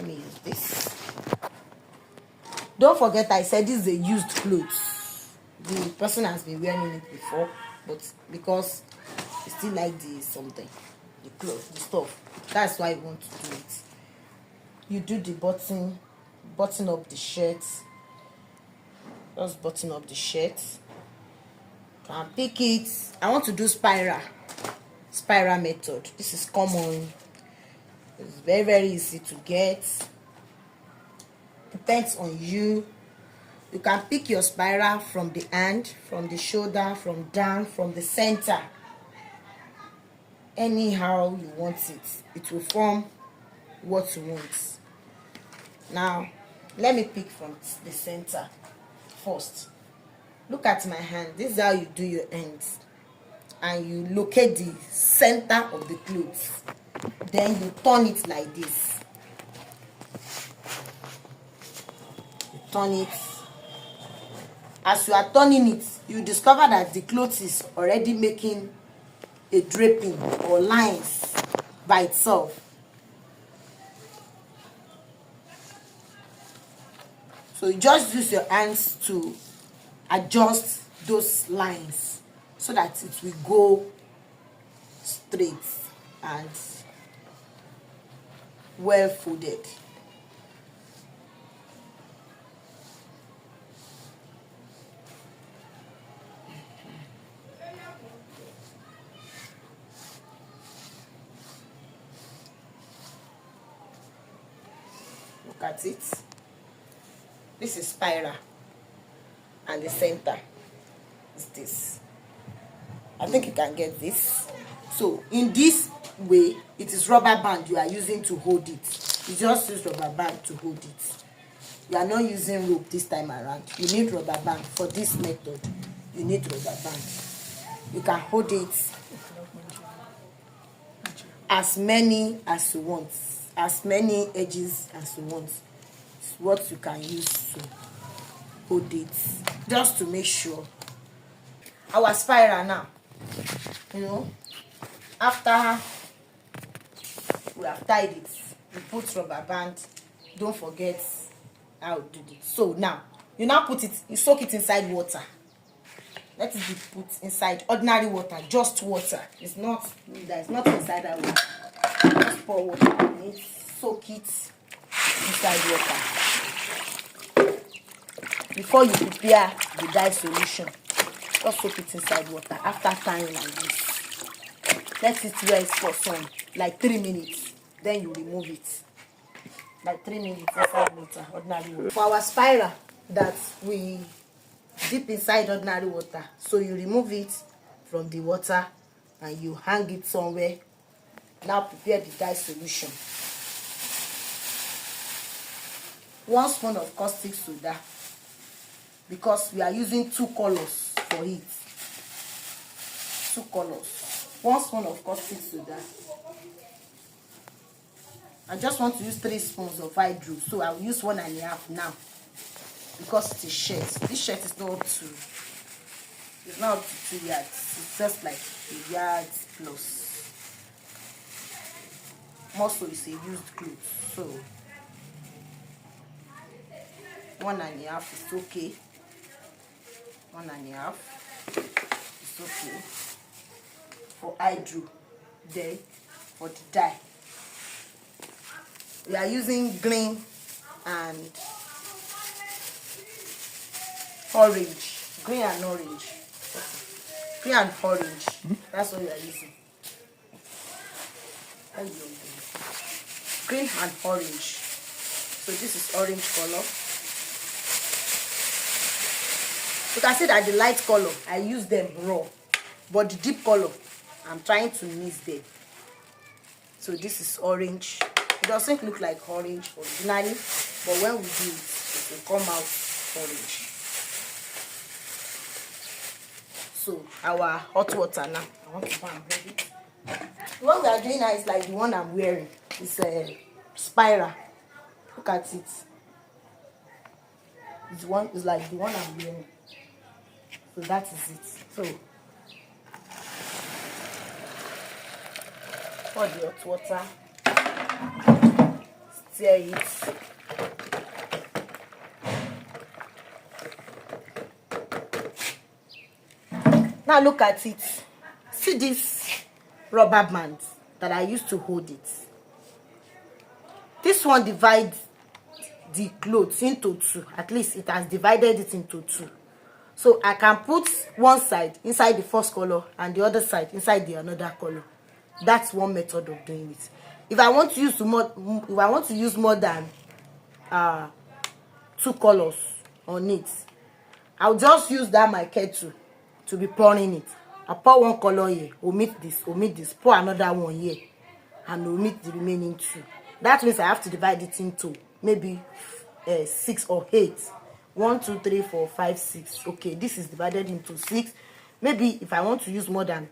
Let me use this. Don't forget I said this is a used clothes. The person has been wearing it before, but because you still like the something, the clothes, the stuff, that's why you want to do it. You do the button up the shirt. Just button up the shirt. Can pick it. I want to do spiral method. This is common. It's very, very easy to get. Depends on you. You can pick your spiral from the hand, from the shoulder, from down, from the center. Anyhow you want it. It will form what you want. Now, let me pick from the center first. Look at my hand. This is how you do your ends. And you locate the center of the clothes. Then you turn it like this. You turn it. As you are turning it, you discover that the clothes is already making a draping or lines by itself. So you just use your hands to adjust those lines so that it will go straight and well folded. Look at it. This is spiral and the center is this. I think you can get this. So in this way, it is rubber band you are using to hold it. You just use rubber band to hold it. You are not using rope this time around. You need rubber band for this method. You need rubber band. You can hold it as many as you want, as many edges as you want. It's what you can use to hold it, just to make sure. Our spiral now, you know, after we have tied it, we put rubber band. Don't forget how to do it. So now you put it, you soak it inside water. Let it be put inside ordinary water, just water. It's not, there's nothing inside that water. Just pour water on it, soak it inside water. Before you prepare the dye solution, just soak it inside water. After tying like this, let it rest for some like 3 minutes. Then you remove it. Like 3 minutes inside water, ordinary water. For our spiral that we dip inside ordinary water, so you remove it from the water and you hang it somewhere. Now prepare the dye solution. 1 spoon of caustic soda, because we are using 2 colors for it. 2 colors. 1 spoon of caustic soda. I just want to use 3 spoons of hydro, so I will use 1.5 now, because it is shirt. This shirt is not too, it's not up to 2 yards. It's just like a yard plus. Also, it's a used clothes, so 1.5 is okay. 1.5 is okay for hydro. Then for the dye, we are using green and orange. Green and orange. Green and orange. That's what we are using. Green and orange. So this is orange color. You can see that the light color, I use them raw, but the deep color, I'm trying to mix them. So this is orange. It doesn't look like orange originally, but when we do it, it will come out orange. So our hot water now, I want to go and bring it. The one we are doing now is like the one I'm wearing. It's a spiral. Look at it. It's like the one I'm wearing. So that is it. So pour the hot water. tear it. Now look at it. See this rubber band that I used to hold it. This one divides the clothes into two. At least it has divided it into two. So I can put one side inside the first color and the other side inside the another color. That's one method of doing it. If I want to use more than 2 colors on it, I'll just use that my kettle to be pouring it. I pour one color here, omit this, pour another one here, and omit the remaining 2. That means I have to divide it into maybe 6 or 8. 1, 2, 3, 4, 5, 6. Okay, this is divided into 6. Maybe if I want to use more than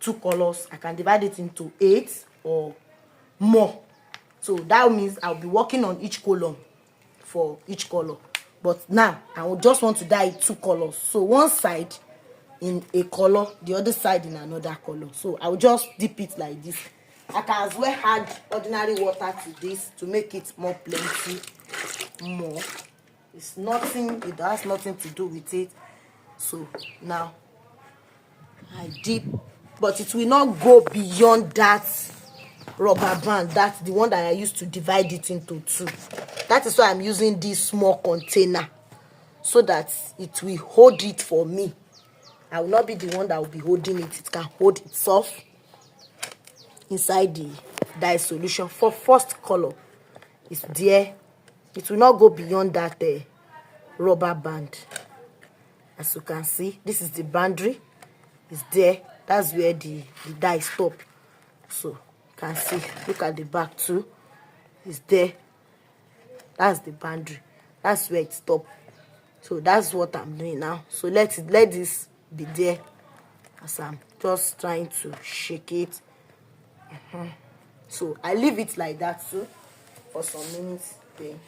2 colors, I can divide it into 8 or more. So that means I'll be working on each column for each color. But now I will just want to dye 2 colors. So one side in a color, the other side in another color. So I will just dip it like this. I can as well add ordinary water to this to make it more plenty more. It's nothing, it has nothing to do with it. So now I dip, but it will not go beyond that rubber band. That's the one that I used to divide it into 2. That is why I'm using this small container, so that it will hold it for me. I will not be the one that will be holding it. It can hold itself inside the dye solution. For first color, it's there. It will not go beyond that rubber band. As you can see, this is the boundary. It's there. That's where the dye stop. So you can see, look at the back too. It's there. That's the boundary. That's where it stop. So that's what I'm doing now. So let this be there as I'm just trying to shake it. So I leave it like that too for some minutes. Then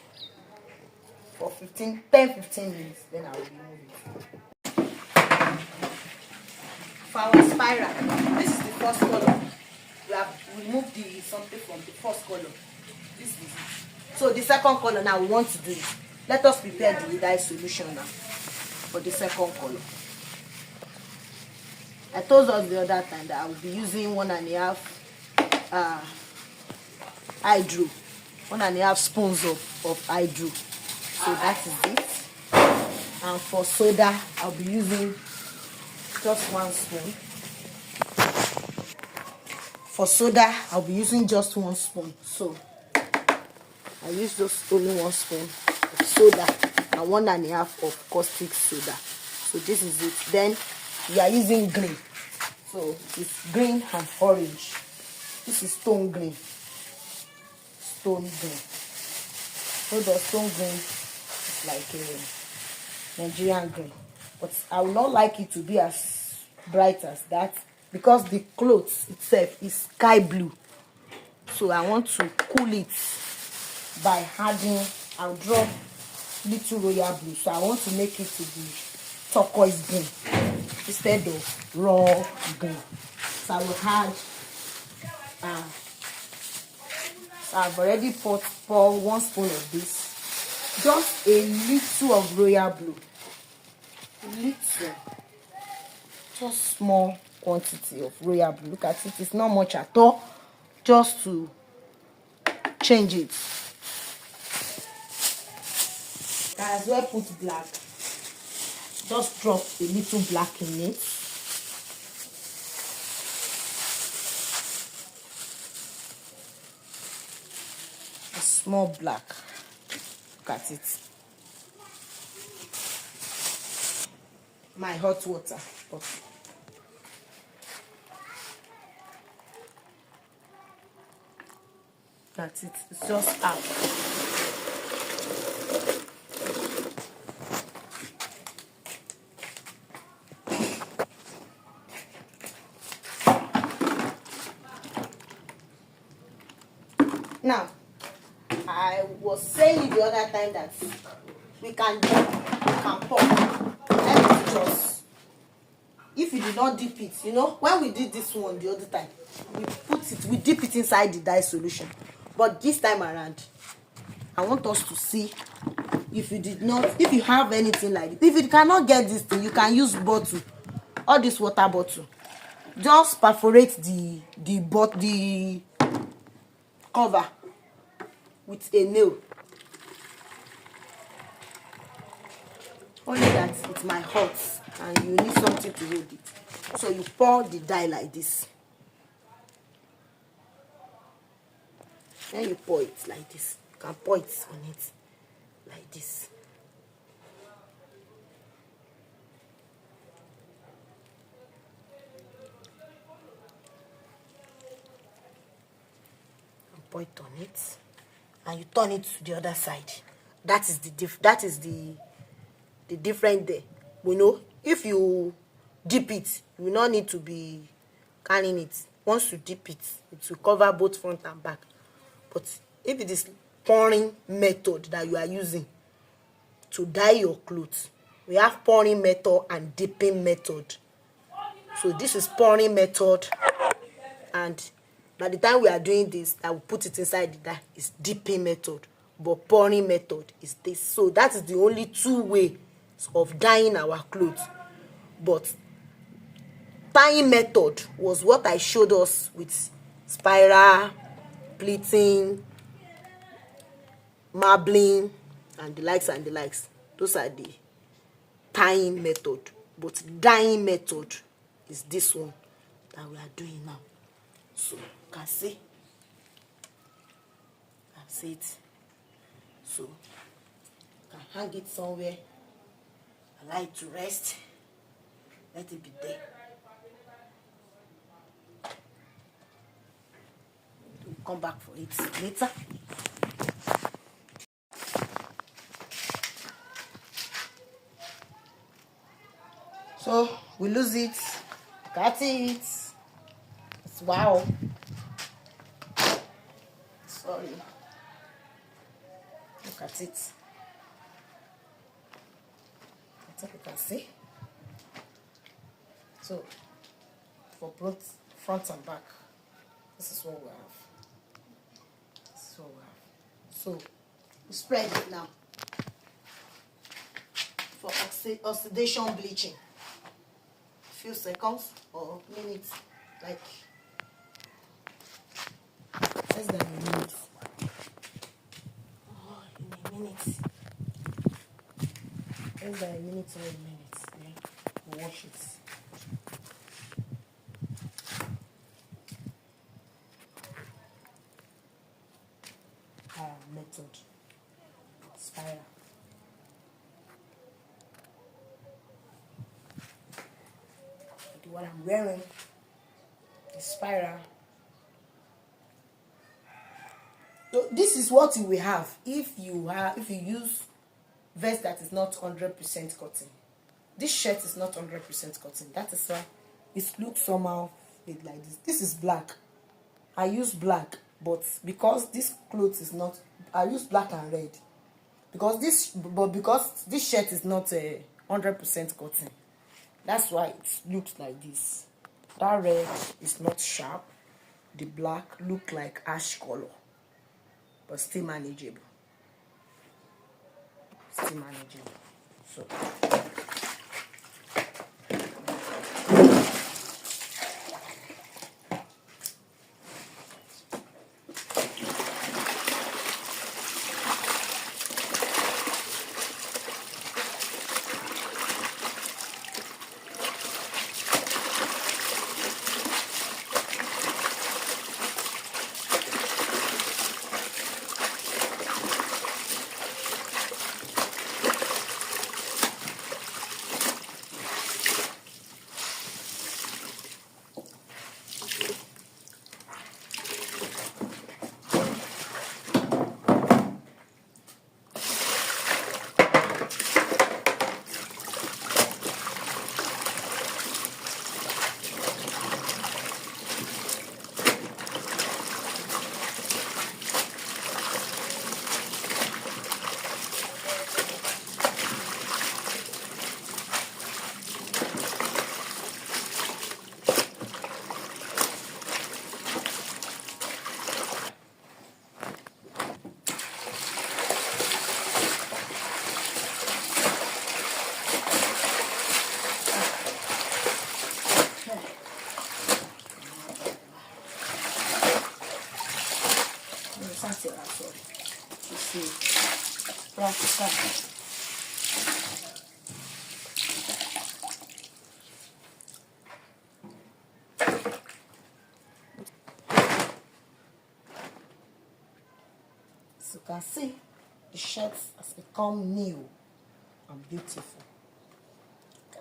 for 10-15 minutes, then I will remove it. For our spiral, this is the first color. We have removed the something from the first color. This is it. So the second color now we want to do it. Let us prepare the dye solution now for the second color. I told us the other time that I will be using 1.5 hydro, 1.5 spoons of hydro. So that is it. And for soda, I'll be using just 1 spoon. For soda, I'll be using just 1 spoon. So I use just only 1 spoon of soda and 1.5 of caustic soda. So this is it. Then we are using green. So it's green and orange. This is stone green. Stone green. So the stone green is like a Nigerian green. But I would not like it to be as bright as that, because the clothes itself is sky blue. So I want to cool it by adding, I'll drop little royal blue. So I want to make it to be turquoise green instead of raw green. So I will add so I've already poured 1 spoon of this, just a little of royal blue, little, just small quantity of royal blue. Look at it, it's not much at all, just to change it. I as well put black, just drop a little black in it. A small black. Look at it. My hot water. That's it. It's just up. Now, I was saying the other time that we can pour. Let me just, if you did not dip it, you know, when we did this one the other time, we dip it inside the dye solution. But this time around, I want us to see if you have anything like this. If you cannot get this thing, you can use bottle, all this water bottle. Just perforate the cover with a nail. Only that it might hurt and you need something to hold it. So you pour the dye like this. Then you pour it like this. You can pour it on it like this. And pour it on it, and you turn it to the other side. That is the difference there. You know, if you dip it, you will not need to be canning it. Once you dip it, it will cover both front and back. But if it is pouring method that you are using to dye your clothes, we have pouring method and dipping method. So this is pouring method, and by the time we are doing this, I will put it inside the dye. It's dipping method, but pouring method is this. So that is the only two ways of dyeing our clothes. But tying method was what I showed us with spiral, pleating, marbling, and the likes and the likes. Those are the tying method. But dyeing method is this one that we are doing now. So you can see it. So you can hang it somewhere, allow it to rest, let it be there. We'll come back for it later. So we lose it, got it. It's wow. Sorry. Look at it. I think you can see. So for both front and back, this is what we have. This is what we have. So we spread it now for oxidation bleaching. Few seconds or minutes, like less than a minute. Oh, in a minute. Less than a minute or a minute. Yeah. We'll wash it. Method. Spiral. What I'm wearing is spiral. So this is what you will have if you use vest that is not 100% cotton. This shirt is not 100% cotton. That is why it looks somehow like this. This is black. I use black, but because this clothes is not, I use black and red. Because this shirt is not 100% cotton. That's why it looks like this. That red is not sharp. The black look like ash color, but still manageable. Still manageable. So Something I'm sorry. You see, practical. As you can see, the shirt has become new and beautiful.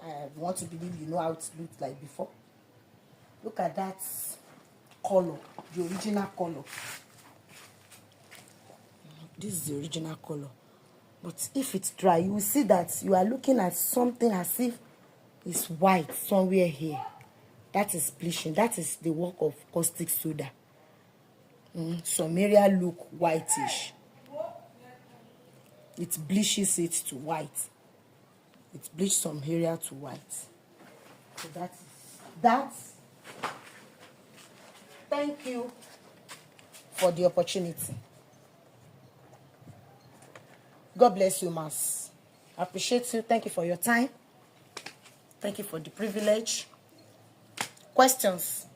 I want to believe you know how it looked like before. Look at that color, the original color. This is the original color. But if it's dry, you will see that you are looking at something as if it's white somewhere here. That is bleaching. That is the work of caustic soda. Some area look whitish. It bleaches it to white. It bleaches some area to white. So that's thank you for the opportunity. God bless you, Mas. I appreciate you. Thank you for your time. Thank you for the privilege. Questions?